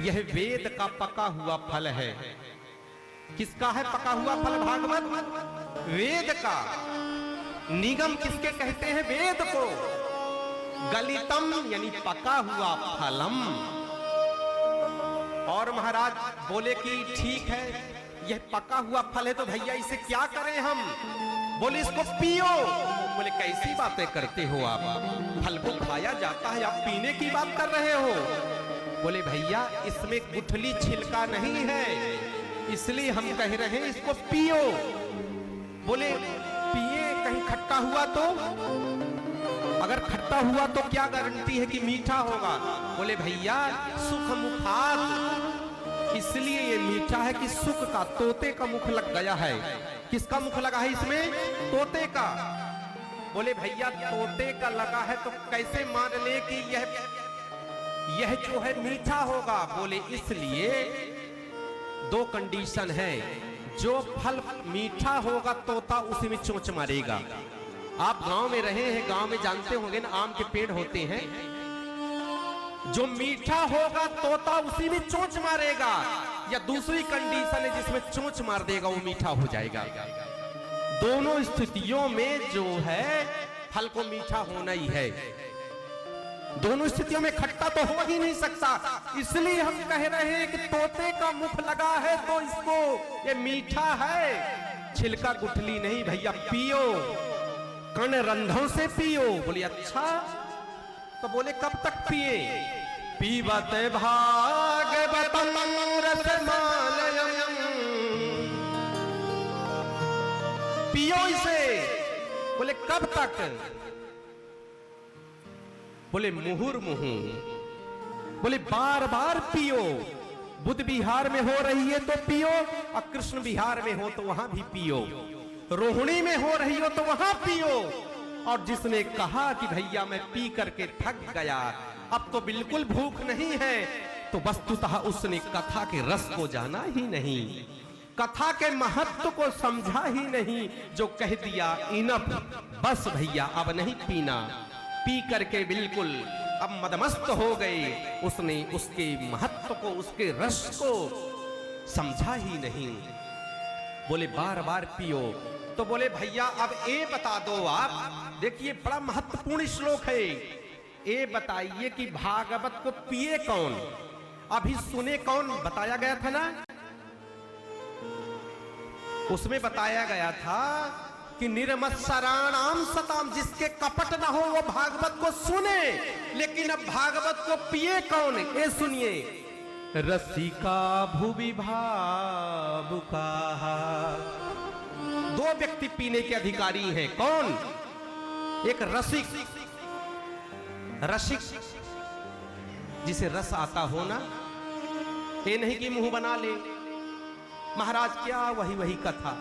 यह वेद का पका हुआ फल है। किसका है पका हुआ फल भागवत? वेद का। निगम किसके कहते हैं? वेद को। गलितम यानी पका हुआ फलम। और महाराज बोले कि ठीक है, यह पका हुआ फल है तो भैया इसे क्या करें हम? बोले इसको पियो। बोले कैसी बातें करते हो आप? फल को खाया जाता है, आप पीने की बात कर रहे हो? बोले भैया इसमें गुठली छिलका नहीं है, इसलिए हम कह रहे हैं इसको पियो। बोले पिए, कहीं खट्टा हुआ तो? अगर खट्टा हुआ तो क्या गारंटी है कि मीठा होगा? बोले भैया सुख मुखाद, इसलिए ये मीठा है कि सुख का, तोते का मुख लग गया है। किसका मुख लगा है इसमें? तोते का। बोले भैया तोते का लगा है तो कैसे मान ले कि यह जो है मीठा होगा? बोले इसलिए दो कंडीशन है। जो फल मीठा होगा तोता उसी में चोंच मारेगा। आप गांव में रहे हैं, गांव में जानते होंगे ना, आम के पेड़ होते हैं, जो मीठा होगा तोता उसी में चोंच मारेगा। या दूसरी कंडीशन है जिसमें चोंच मार देगा वो मीठा हो जाएगा। दोनों स्थितियों में जो है फल को मीठा होना ही है। दोनों स्थितियों में खट्टा तो हो ही नहीं सकता। इसलिए हम कह रहे हैं कि तोते का मुख लगा है तो इसको ये मीठा है, छिलका गुठली नहीं। भैया पियो, कण रंध्रों से पियो। बोले अच्छा, तो बोले कब तक पिए? पीबत भागवतम रसमालयम, पियो इसे। बोले कब तक? बोले मुहुर्मुहु। बोले बार बार पियो। बुद्ध विहार में हो रही है तो पियो, और कृष्ण विहार में हो तो वहां भी पियो, रोहिणी में हो रही हो तो वहां पियो। और जिसने कहा कि भैया मैं पी करके थक गया, अब तो बिल्कुल भूख नहीं है, तो वस्तुतः उसने कथा के रस को जाना ही नहीं, कथा के महत्व को समझा ही नहीं। जो कह दिया इनफ, बस भैया अब नहीं पीना, पी करके बिल्कुल अब मदमस्त हो गए, उसने उसके महत्व को, उसके रस को समझा ही नहीं। बोले बार बार पियो। तो बोले भैया अब ये बता दो आप, देखिए बड़ा महत्वपूर्ण श्लोक है, ये बताइए कि भागवत को पिए कौन? अभी सुने कौन? बताया गया था ना, उसमें बताया गया था कि निर्मत्सराणाम सताम, जिसके कपट ना हो वो भागवत को सुने। लेकिन अब भागवत को पिए कौन? ये सुनिए, रसिका भुवि भावुका। दो व्यक्ति पीने के अधिकारी हैं। कौन? एक रसिक, रसिक जिसे रस आता हो ना, ये नहीं कि मुंह बना ले। महाराज क्या वही वही कथा,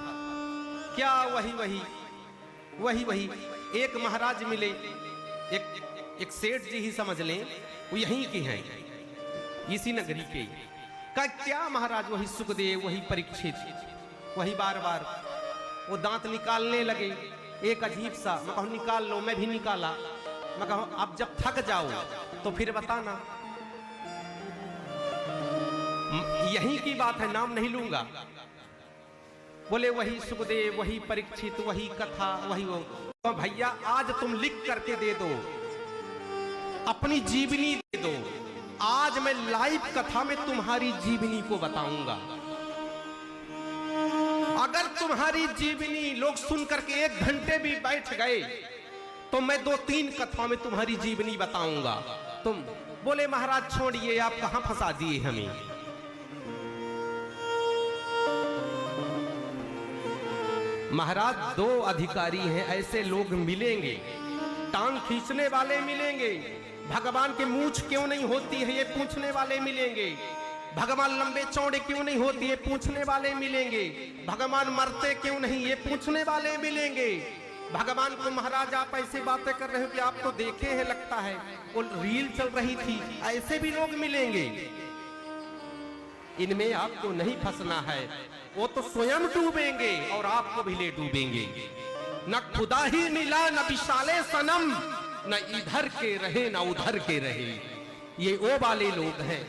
क्या वही वही। एक महाराज मिले, एक सेठ जी ही समझ लें, वो यहीं के हैं, इसी नगरी के। का क्या महाराज? वही सुखदेव, वही परीक्षित, वही बार बार वो दांत निकालने लगे। एक अजीब सा, मैं कहूं निकाल लो, मैं भी निकाला। मैं कहूं अब जब थक जाओ तो फिर बताना। यही की बात है, नाम नहीं लूंगा। बोले वही सुखदेव, वही परीक्षित, वही कथा, वही वो। तो भैया आज तुम लिख करके दे दो, अपनी जीवनी दे दो। आज मैं लाइव कथा में तुम्हारी जीवनी को बताऊंगा। अगर तुम्हारी जीवनी लोग सुन करके 1 घंटे भी बैठ गए तो मैं 2-3 कथाओं में तुम्हारी जीवनी बताऊंगा। तुम बोले महाराज छोड़िए, आप कहां फंसा दिए हमें। महाराज 2 अधिकारी हैं, ऐसे लोग मिलेंगे, टांग खींचने वाले मिलेंगे, भगवान के मूंछ क्यों नहीं होती है ये पूछने वाले मिलेंगे, भगवान लंबे चौड़े क्यों नहीं होती है पूछने वाले मिलेंगे, भगवान मरते क्यों नहीं ये पूछने वाले मिलेंगे। भगवान को महाराज आप ऐसे बातें कर रहे हो कि आप तो देखे हैं, लगता है वो रील चल रही थी, ऐसे भी लोग मिलेंगे। इनमें आपको नहीं फंसना है, वो तो स्वयं डूबेंगे और आपको भी ले डूबेंगे। न खुदा ही मिला न विशाले सनम, न इधर के रहे न उधर के रहे। ये वो वाले लोग हैं